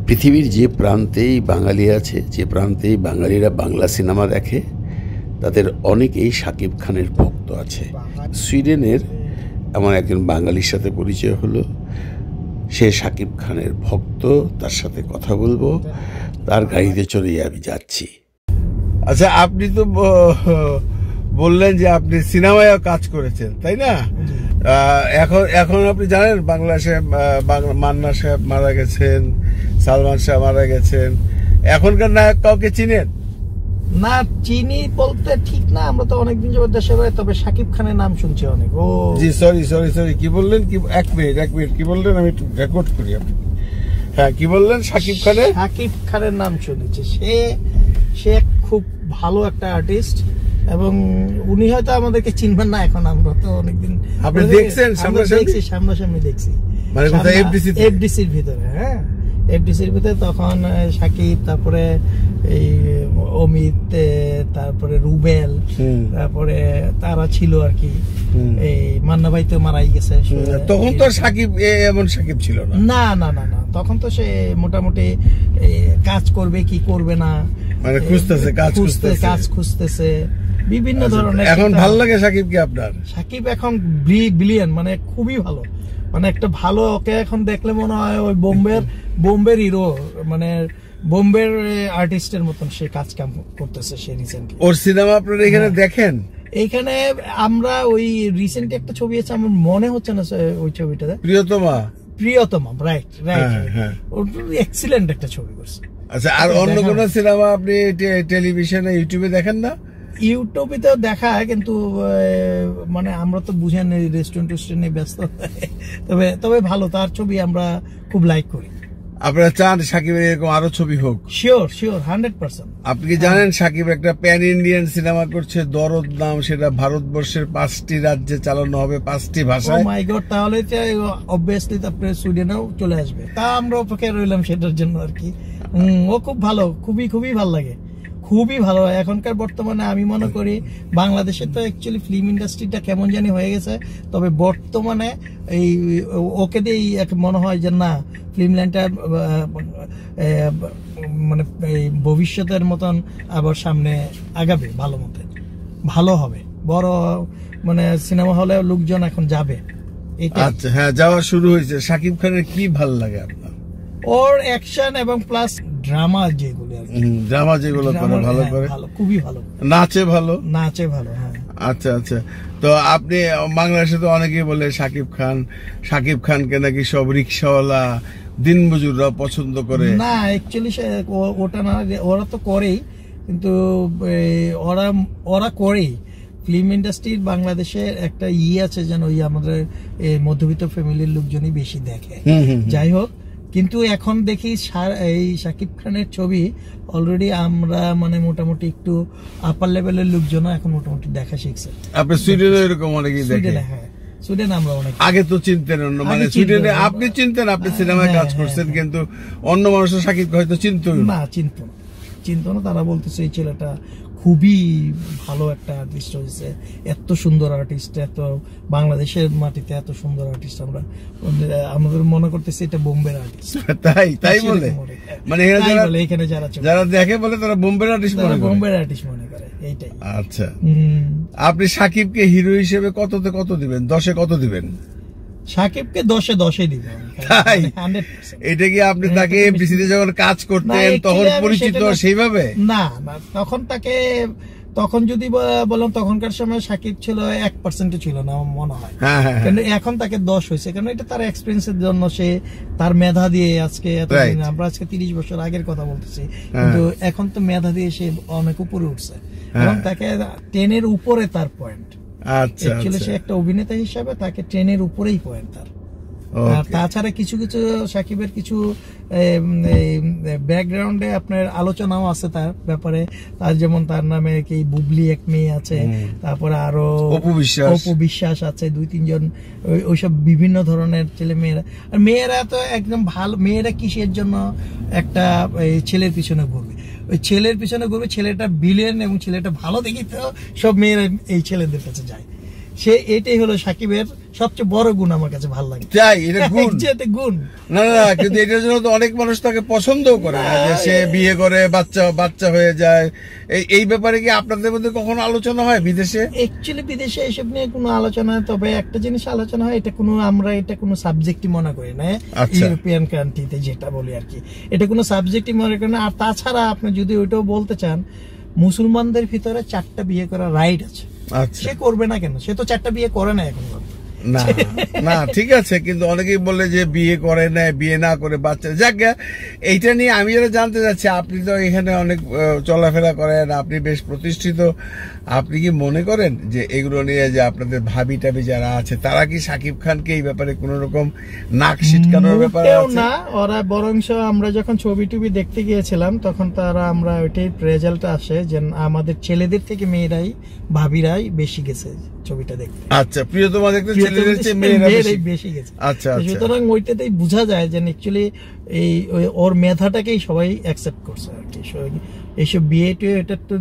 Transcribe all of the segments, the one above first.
পৃথিবীর যে প্রান্তেই বাঙালি আছে, যে প্রান্তেই বাঙালিরা বাংলা সিনেমা দেখে, তাদের অনেকেই শাকিব খানের ভক্ত আছে। সুইডেনের এমন একজন বাঙালির সাথে পরিচয় হলো, সে শাকিব খানের ভক্ত। তার সাথে কথা বলবো, তার গাড়িতে চড়েই আমি যাচ্ছি। আচ্ছা, আপনি তো বললেন যে আপনি সিনেমায়ও কাজ করেছেন, তাই না? এখন আপনি জানেন বাংলাদেশে মান্না সাহেব মারা গেছেন, সালমান সাহেব মারা গেছেন, এখনকার নায়ক কাউকে চিনেন? না, চিনি বলতে ঠিক না, আমরা তো অনেকদিন যাবত দেশে বাইরে, তবে শাকিব খানের নাম শুনছি অনেক। ও জি, সরি, কি বললেন? কি এক মিনিট কি বললেন? আমি একটু রেকর্ড করি। আপনি হ্যাঁ, কি বললেন? শাকিব খানের নাম শুনেছি। সে খুব ভালো একটা আর্টিস্ট, এবং উনি হয়তো আমাদেরকে চিনবেন না, এখন আমরা তো অনেকদিন আপনি দেখছেন সামনাসামনি দেখছি, মানে এফডিসির ভিতরে। হ্যাঁ, এফডিসির ভিতরে তখন শাকিব, তারপরে এই অমিত, তারপরে রুবেল, তারপরে তারা ছিল আর কি। এই মান্না ভাই তো মারাই গেছে, তখন তো শাকিব এমন শাকিব ছিল না। না, তখন তো সে মোটামুটি কাজ করবে কি করবে না, মানে কাজ খুঁজতেছে বিভিন্ন ধরনের। এখন ভালো লাগে শাকিবকে আপনার? শাকিব এখন ব্রিলিয়ান্ট, মানে খুবই ভালো, মানে একটা ভালো, ওকে এখন দেখলে মনে হয় ওই বোম্বের হিরো, মানে বোম্বের আর্টিস্টের মতন সে কাজ কাম করতেছে। সে রিসেন্টলি ওর সিনেমা আপনারা এখানে দেখেন? এইখানে আমরা ওই রিসেন্টলি একটা ছবি আছে, আমার মনে হচ্ছে না ওই ছবিটাতে, প্রিয়তমা, রাইট, এক্সিলেন্ট একটা ছবি করছে। আচ্ছা, আর অন্য কোন সিনেমা আপনি টেলিভিশনে, ইউটিউবে দেখেন না? ইউটিউবে তো দেখায়, কিন্তু মানে আমরা তো বুঝেন রেস্টুরেন্টে ব্যস্ত। তবে ভালো, তার ছবি আমরা খুব লাইক করি। আপনারা চান সাকিবের এরকম আরো ছবি হোক? শিওর 100%। আপনি কি জানেন সাকিব একটা প্যান ইন্ডিয়ান সিনেমা করছে, দরদ নাম? সেটা ভারতবর্ষের 5টি রাজ্যে চালানো হবে, 5টি ভাষায়। ও মাই গড, তাহলে অবভিয়াসলি আপনার সুইডেনেও চলে আসবে। তা আমরা অপেক্ষায় রইলাম সেটার জন্য আর কি। ও খুব ভালো, খুবই ভালো লাগে, খুবই ভালো। এখনকার বর্তমানে আমি মনে করি বাংলাদেশে তো অ্যাকচুয়ালি ফিল্ম ইন্ডাস্ট্রিটা কেমন জানি হয়ে গেছে, তবে বর্তমানে এই ওকে দিয়ে মনে হয় যে না, ফিল্ম লাইনটা মানে এই ভবিষ্যতের মতন আবার সামনে আগাবে, ভালো মতো ভালো হবে, বড় মানে সিনেমা হলে লোকজন এখন যাবে। আচ্ছা, হ্যাঁ, যাওয়া শুরু হয়েছে। শাকিব খানের কি ভালো লাগে আপনার? ওর অ্যাকশন এবং প্লাস ড্রামা যেগুলো করে ভালো করে, খুবই ভালো, নাচে ভালো। হ্যাঁ। আচ্ছা, তো আপনি বাংলাদেশে তো অনেকেই বলে শাকিব খানকে নাকি সব রিক্সাওয়ালা, দিনমজুররা পছন্দ করে। না, অ্যাকচুয়ালি ওটা না, ওরা তো করেই, কিন্তু ওরা করেই। ফিল্ম ইন্ডাস্ট্রির বাংলাদেশে একটা আছে যেন ওই আমাদের মধ্যবিত্ত ফ্যামিলির লোকজনই বেশি দেখে। যাই হোক, কিন্তু এখন দেখি এই শাকিব খানের ছবি অলরেডি আমরা মানে মোটামুটি একটু আপার লেভেলের লোকজনও এখন মোটামুটি দেখা শিখছে। আপনি সুইডেনে এরকম অনেকেই দেখেন? হ্যাঁ, সুইডেন আমরা অনেক আগে তো চিনতেন, মানে সুইডেনে আপনি চিনতেন, আপনি সিনেমায় কাজ করছেন, কিন্তু অন্য মানুষের শাকিব হয়তো চিনতো না। চিনতো না, তারা বলতেছে এই ছেলেটা খুবই ভালো একটা আর্টিস্ট হয়েছে, এত সুন্দর আর্টিস্ট, এত বাংলাদেশের মাটিতে এত সুন্দর আর্টিস্ট আমাদের মনে করতেছি এটা বোম্বের আর্টিস্ট। তাই বলে, মানে এখানে যারা দেখে বলে তারা বোম্বের আর্টিস্ট মনে করে এইটাই। আচ্ছা, আপনি সাকিবকে হিরো হিসেবে কততে কত দিবেন? 10-এ কত দিবেন? সাকিবকে 10-এ দিবেন। তাই? এটা কি আপনি তাকে এফডিসিতে যখন কাজ করতেন তখন পরিচিত সেইভাবে? না, তখন যদি বলেন, তখনকার সময় সাকিব ছিল 1% ছিল না মনে হয়, কিন্তু এখন তাকে 10 হয়েছে, কারণ এটা তার এক্সপেরিয়েন্সের জন্য, সে তার মেধা দিয়ে আজকে এতদিন, আমরা আজকে 30 বছর আগের কথা বলতেছি, কিন্তু এখন তো মেধা দিয়ে সে অনেক উপরে উঠছে, এবং তাকে 10-এর উপরে তার পয়েন্ট। আচ্ছা, সে একটা অভিনেতা হিসাবে তাকে 10-এর উপরেই পয়েন্ট তার। তাছাড়া কিছু সাকিবের কিছু ব্যাকগ্রাউন্ডে আপনার আলোচনাও আছে তার ব্যাপারে। তার যেমন তার নামে কি বুবলি এক মেয়ে আছে, তারপরে আরো অপু বিশ্বাস আছে, 2-3 জন, ওইসব বিভিন্ন ধরনের ছেলে মেয়েরা তো একদম ভালো। মেয়েরা কিসের জন্য একটা ছেলের পিছনে ঘুরবে? ওই ছেলের পিছনে ঘুরবে, ছেলেটা বিলেন এবং ছেলেটা ভালো দেখি তো সব মেয়েরা এই ছেলেদের কাছে যায়। সে এটাই হলো সাকিবের সবচেয়ে বড় গুণ, আমার কাছে ভালো লাগে। তাই এটা গুণ? এটা গুণ না না, কিন্তু এটার জন্য তো অনেক মানুষ তাকে পছন্দও করে না, যে সে বিয়ে করে বাচ্চা হয়ে যায়। এই ব্যাপারে কি আপনাদের মধ্যে কখনো আলোচনা হয় বিদেশে? অ্যাকচুয়ালি বিদেশে এসব নিয়ে কোনো আলোচনা, তবে একটা জিনিস আলোচনা হয়, আমরা এটা কোনো সাবজেক্টই মনে করি না ইউরোপিয়ান কান্ট্রিতে, যেটা বলি আর কি, এটা কোনো সাবজেক্টই মনে করি না। আর তাছাড়া আপনি যদি ওইটাও বলতে চান, মুসলমানদের ভিতরে 4টা বিয়ে করার রাইট আছে। সে করবে না কেন? সে তো 4টা বিয়ে করে না এখন। না না, ঠিক আছে, কিন্তু অনেকেই বলে যে বিয়ে করে না, বিয়ে না করে বাচ্চা। যাক, এইটা নিয়ে আমি যেটা জানতে চাচ্ছি, আপনি তো এখানে অনেক চলাফেরা করেন, আপনি বেশ প্রতিষ্ঠিত, আপনি কি মনে করেন যে এগুলো নিয়ে যে আপনাদের ভাবি টাবি যারা আছে, তারা কি শাকিব খানকে এই ব্যাপারে কোন রকম নাক সিটকানোর ব্যাপার আছে? না, ওরা বরংশ আমরা যখন ছবি টবি দেখতে গিয়েছিলাম, তখন আমরা ওইটাই রেজাল্ট আসে যে আমাদের ছেলেদের থেকে মেয়েরাই, ভাবিরাই বেশি গেছে ছবিটা দেখতে। আচ্ছা, প্রিয়তমা দেখতে ছেলেদের চেয়ে মেয়েরাই বেশি গেছে। আচ্ছা, সুতরাং ওইটাতেই বোঝা যায় যে অ্যাকচুয়ালি এই ওর মেধাটাকেই সবাই অ্যাকসেপ্ট করছে আর কি। এইসব বিয়ে টুয়ে এটা তো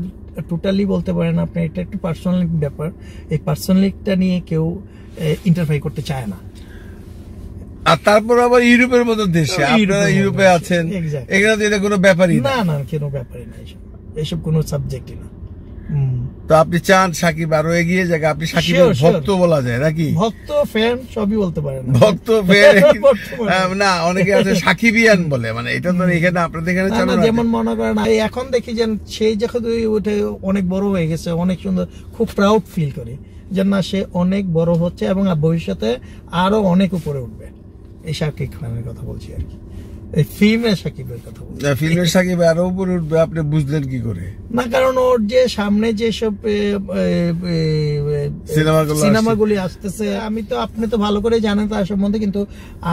টোটালি বলতে পারেন আপনি, এটা একটু পার্সোনাল ব্যাপার। এই পার্সোনালিটিটা নিয়ে কেউ ইন্টারফেয়ার করতে চায় না। আর তারপর আবার ইউরোপের মতো দেশে, আপনারা ইউরোপে আছেন, এখানে তো এটা কোনো ব্যাপারই না। না, কোনো ব্যাপারই না, এসব কোনো সাবজেক্টই না। তো আপনি চান সাকিব আরো এগিয়ে যাক? আপনি সাকিবের ভক্ত বলা যায় নাকি? ভক্ত, ফ্যান সবই বলতে পারেন। ভক্ত, ফ্যান না, অনেকে আছে সাকিবিয়ান বলে, মানে এটা তো এখানে আপনাদের এখানে চলে না। যেমন মনে করেন এখন দেখি যে সেই যখন উঠে অনেক বড় হয়ে গেছে, অনেক সুন্দর, খুব প্রাউড ফিল করি যে না, সে অনেক বড় হচ্ছে এবং ভবিষ্যতে আরো অনেক উপরে উঠবে। এই শাকিব খানের কথা বলছি আর কি, ফিল্মের সাকিবের কথা বলছি। ফিল্মের সাকিব আরো উপরে উঠবে, আপনি বুঝলেন কি করে? না, কারণ ওর যে সামনে যেসব সিনেমাগুলি আসতেছে, আপনি তো ভালো করে জানেন তার সম্বন্ধে, কিন্তু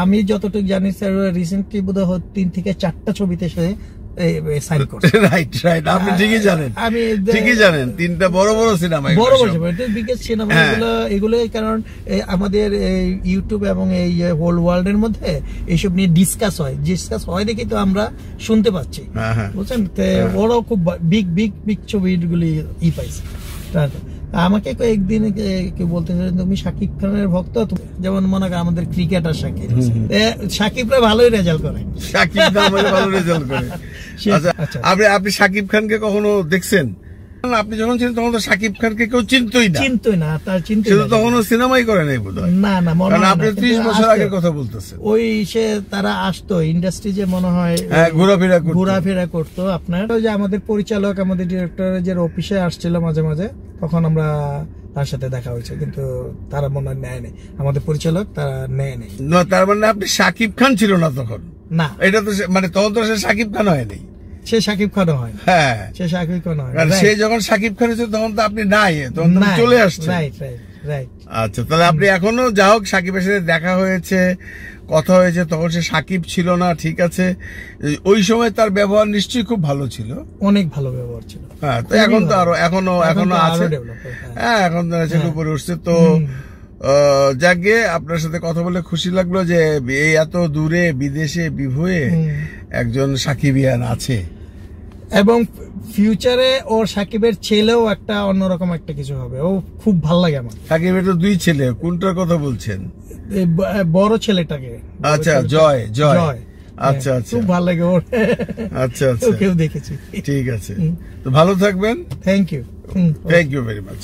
আমি যতটুকু জানি স্যার, রিসেন্টলি বোধহয় 3 থেকে 4টা ছবিতে সে সাইন করছে। রাইট, আপনি ঠিকই জানেন, ঠিকই জানেন। 3টা বড় বড় সিনেমা, বড় বড় বিগেস্ট সিনেমা এগুলো। কারণ আমাদের ইউটিউব এবং এই হোল ওয়ার্ল্ড এর মধ্যে এইসব নিয়ে ডিসকাস হয় দেখি তো আমরা শুনতে পাচ্ছি, বুঝছেন? ওরাও খুব বিগ ছবিগুলি পাইছে। আমাকে কয়েকদিন কেউ বলতে তুমি শাকিব খানের ভক্ত, যেমন মনে করেন আমাদের ক্রিকেটার সাকিবরা ভালোই রেজাল্ট করে। আপনি শাকিব খানকে কখনো দেখছেন? আপনি যখন ছিলেন তখন তো শাকিব খানকে কেউ চিনতই না, তার তখনও সিনেমাই করে নাই বোধহয়। না, আপনি 30 বছর আগের কথা বলতেছেন। ওই তারা আসতো ইন্ডাস্ট্রি, যে মনে হয় ঘোরাফেরা করতো। আপনার ওই যে আমাদের পরিচালক, আমাদের ডিরেক্টর যে অফিসে আসছিল মাঝে মাঝে, তখন আমরা তার সাথে দেখা হয়েছে, কিন্তু তারা মনে হয় নেয় নেই, আমাদের পরিচালক তারা নেয় নেই। তার মানে আপনি শাকিব খান ছিল না তখন? না, এটা তো মানে তখন তো সে শাকিব খান হয়নি। সে শাকিব খান হয়, হ্যাঁ, সে শাকিব খান হয়। সে যখন শাকিব খান হয়েছে তখন তো আপনি নাই, তখন চলে আসছে। রাইট। আচ্ছা, তাহলে আপনি এখনো যা হোক সাকিবের সাথে দেখা হয়েছে, কথা হয়েছে, তখন সে সাকিব ছিল না, ঠিক আছে। ওই সময় তার ব্যবহার নিশ্চয়ই খুব ভালো ছিল, অনেক ভালো ব্যবহার ছিল। হ্যাঁ, তো এখন তো এখনো আছে, হ্যাঁ, এখন উপরে উঠছে। তো যাকে আপনার সাথে কথা বলে খুশি লাগলো যে এই এত দূরে বিদেশে বিভুয়ে একজন সাকিবিয়ান আছে, এবং ফিউচারে ওর সাকিবের ছেলেও একটা অন্যরকম একটা কিছু হবে। ও খুব ভালো লাগে আমার। সাকিবের তো 2 ছেলে, কোনটার কথা বলছেন? বড় ছেলেটাকে। আচ্ছা, জয়। আচ্ছা, খুব ভালো লাগে ওর। আচ্ছা, কেউ দেখেছি। ঠিক আছে, তো ভালো থাকবেন। Thank you very much.